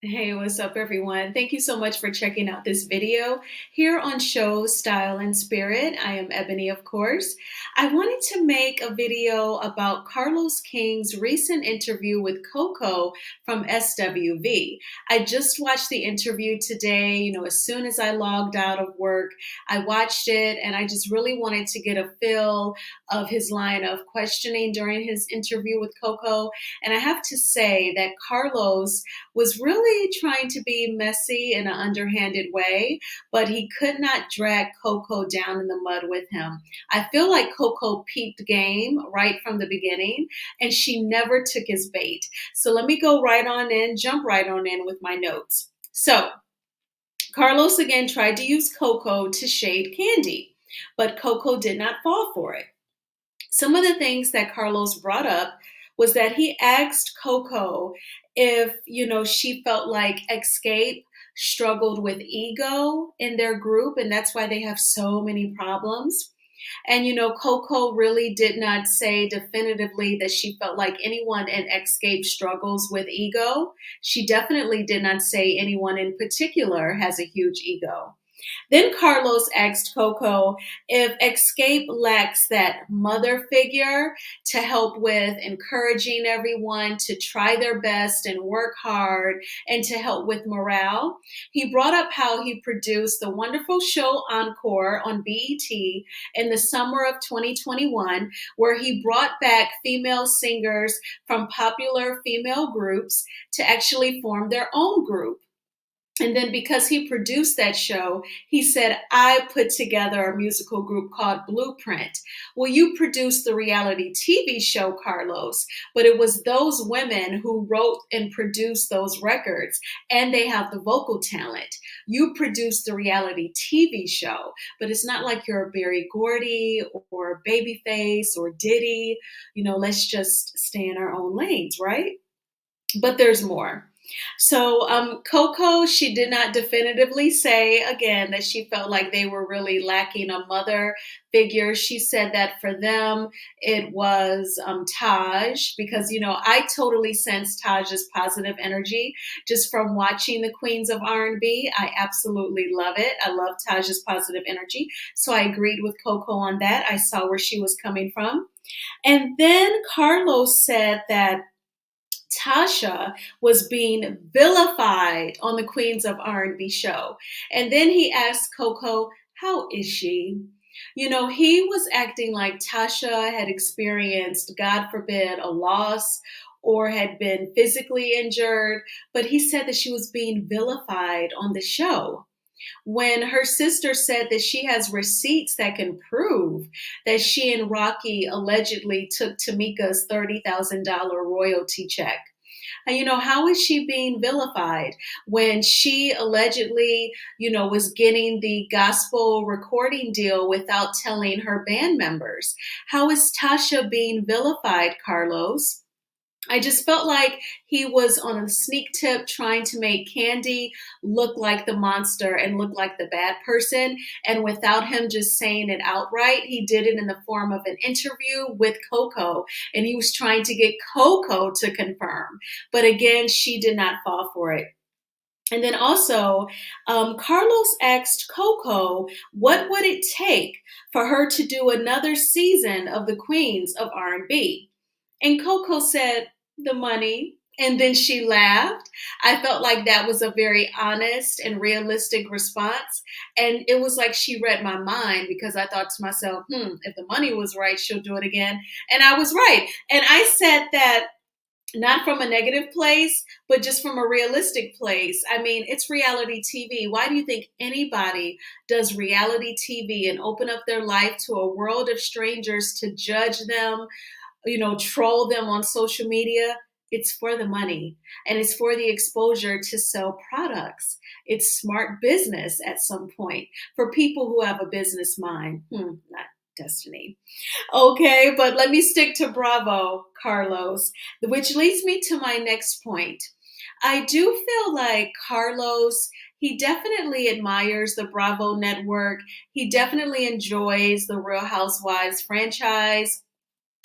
Hey, what's up, everyone? Thank you so much for checking out this video here on Show Style and Spirit. I am Ebony, of course. I wanted to make a video about Carlos King's recent interview with Coko from SWV. I just watched the interview today. As soon as I logged out of work, I watched it and I just really wanted to get a feel of his line of questioning during his interview with Coko. And I have to say that Carlos was really trying to be messy in an underhanded way, but he could not drag Coko down in the mud with him. I feel like Coko peeped game right from the beginning, and she never took his bait. So let me go right on in, jump right on in with my notes. So Carlos again tried to use Coko to shade Kandi, but Coko did not fall for it. Some of the things that Carlos brought up was that he asked Coko if, she felt like Escape struggled with ego in their group, and that's why they have so many problems. And, Coco really did not say definitively that she felt like anyone in Escape struggles with ego. She definitely did not say anyone in particular has a huge ego. Then Carlos asked Coko if Escape lacks that mother figure to help with encouraging everyone to try their best and work hard and to help with morale. He brought up how he produced the wonderful show Encore on BET in the summer of 2021, where he brought back female singers from popular female groups to actually form their own group. And then because he produced that show, he said, I put together a musical group called Blueprint. Well, you produced the reality TV show, Carlos, but it was those women who wrote and produced those records, and they have the vocal talent. You produced the reality TV show, but it's not like you're a Berry Gordy or Babyface or Diddy. Let's just stay in our own lanes, right? But there's more. So, Coco, she did not definitively say again that she felt like they were really lacking a mother figure. She said that for them, it was Taj, because, I totally sense Taj's positive energy just from watching the Queens of R&B. I absolutely love it. I love Taj's positive energy. So I agreed with Coco on that. I saw where she was coming from. And then Carlos said that Tasha was being vilified on the Queens of R&B show. And then he asked Coco, how is she? He was acting like Tasha had experienced, God forbid, a loss or had been physically injured, but he said that she was being vilified on the show. When her sister said that she has receipts that can prove that she and Rocky allegedly took Tamika's $30,000 royalty check. And, how is she being vilified when she allegedly, was getting the gospel recording deal without telling her band members? How is Tasha being vilified, Carlos? I just felt like he was on a sneak tip trying to make Kandi look like the monster and look like the bad person. And without him just saying it outright, he did it in the form of an interview with Coko. And he was trying to get Coko to confirm. But again, she did not fall for it. And then also, Carlos asked Coko, what would it take for her to do another season of the Queens of R&B? And Coko said, the money. And then she laughed. I felt like that was a very honest and realistic response. And it was like she read my mind, because I thought to myself, if the money was right, she'll do it again. And I was right. And I said that not from a negative place, but just from a realistic place. I mean, it's reality TV. Why do you think anybody does reality TV and open up their life to a world of strangers to judge them, troll them on social media? It's for the money, and it's for the exposure to sell products. It's smart business at some point for people who have a business mind. Not Destiny. Okay, but let me stick to Bravo, Carlos, which leads me to my next point. I do feel like Carlos, he definitely admires the Bravo network. He definitely enjoys the Real Housewives franchise.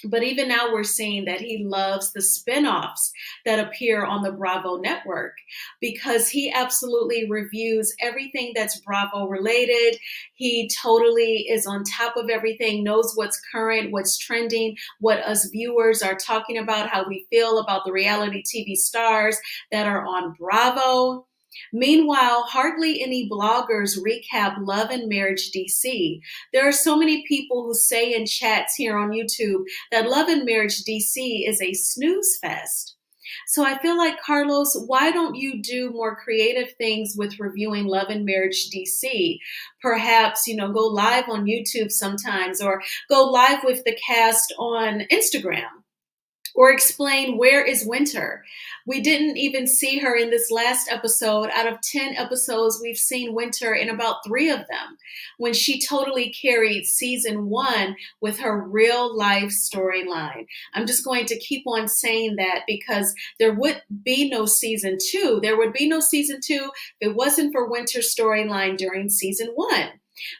But even now, we're seeing that he loves the spinoffs that appear on the Bravo network because he absolutely reviews everything that's Bravo related. He totally is on top of everything, knows what's current, what's trending, what us viewers are talking about, how we feel about the reality TV stars that are on Bravo. Meanwhile, hardly any bloggers recap Love and Marriage DC. There are so many people who say in chats here on YouTube that Love and Marriage DC is a snooze fest. So I feel like, Carlos, why don't you do more creative things with reviewing Love and Marriage DC? Perhaps, go live on YouTube sometimes, or go live with the cast on Instagram, or explain where is Winter. We didn't even see her in this last episode. Out of 10 episodes, we've seen Winter in about 3 of them, when she totally carried season 1 with her real life storyline. I'm just going to keep on saying that because there would be no season 2. There would be no season 2 if it wasn't for Winter's storyline during season 1.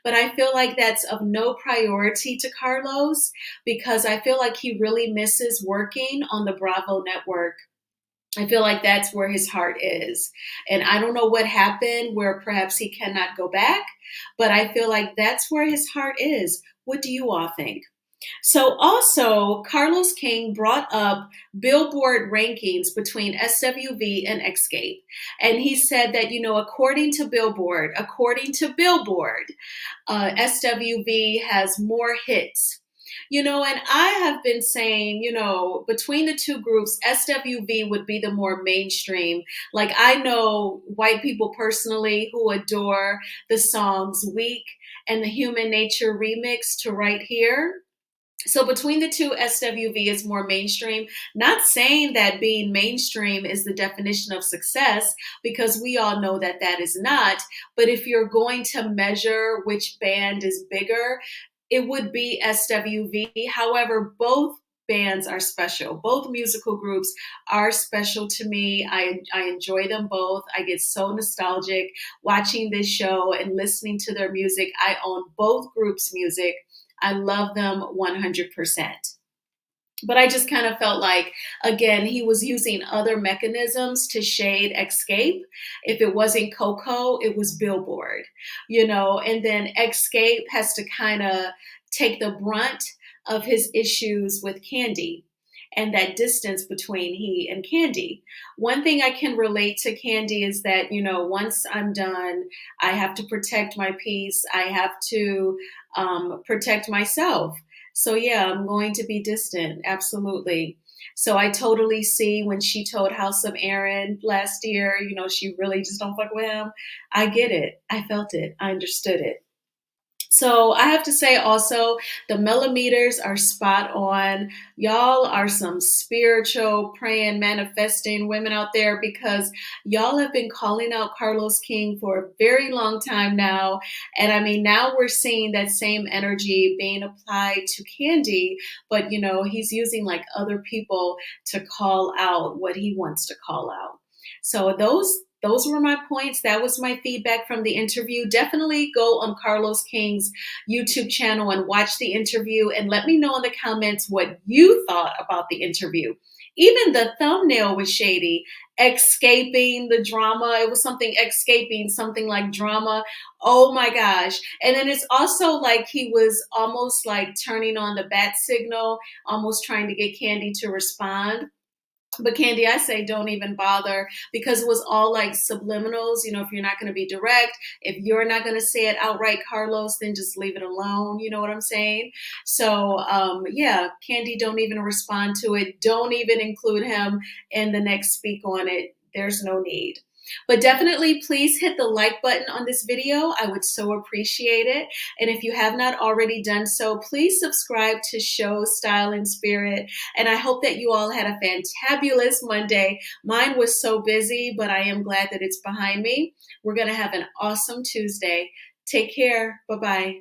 But I feel like that's of no priority to Carlos because I feel like he really misses working on the Bravo network. I feel like that's where his heart is. And I don't know what happened where perhaps he cannot go back, but I feel like that's where his heart is. What do you all think? So also, Carlos King brought up Billboard rankings between SWV and Escape. And he said that, according to Billboard, SWV has more hits. And I have been saying, between the two groups, SWV would be the more mainstream. Like, I know white people personally who adore the songs Weak and the Human Nature remix to Right Here. So between the two, SWV is more mainstream. Not saying that being mainstream is the definition of success, because we all know that that is not. But if you're going to measure which band is bigger, it would be SWV. However, both bands are special. Both musical groups are special to me. I enjoy them both. I get so nostalgic watching this show and listening to their music. I own both groups' music. I love them 100%. But I just kind of felt like, again, he was using other mechanisms to shade Escape. If it wasn't Coko, it was Billboard, and then Escape has to kind of take the brunt of his issues with Kandi and that distance between he and Kandi. One thing I can relate to Kandi is that, once I'm done, I have to protect my peace. I have to protect myself. So yeah, I'm going to be distant. Absolutely. So I totally see when she told House of Aaron last year, she really just don't fuck with him. I get it. I felt it. I understood it. So I have to say also, the millimeters are spot on. Y'all are some spiritual, praying, manifesting women out there, because y'all have been calling out Carlos King for a very long time now. And I mean, now we're seeing that same energy being applied to Kandi, but he's using like other people to call out what he wants to call out. So those were my points. That was my feedback from the interview. Definitely go on Carlos King's YouTube channel and watch the interview, and let me know in the comments what you thought about the interview. Even the thumbnail was shady. Escaping the drama. It was something escaping, something like drama. Oh my gosh. And then it's also like he was almost like turning on the bat signal, almost trying to get Kandi to respond. But Kandi, I say don't even bother, because it was all like subliminals. If you're not going to be direct, if you're not going to say it outright, Carlos, then just leave it alone. You know what I'm saying? So yeah, Kandi, don't even respond to it. Don't even include him in the next speak on it. There's no need. But definitely, please hit the like button on this video. I would so appreciate it. And if you have not already done so, please subscribe to Show Style and Spirit. And I hope that you all had a fantabulous Monday. Mine was so busy, but I am glad that it's behind me. We're going to have an awesome Tuesday. Take care. Bye-bye.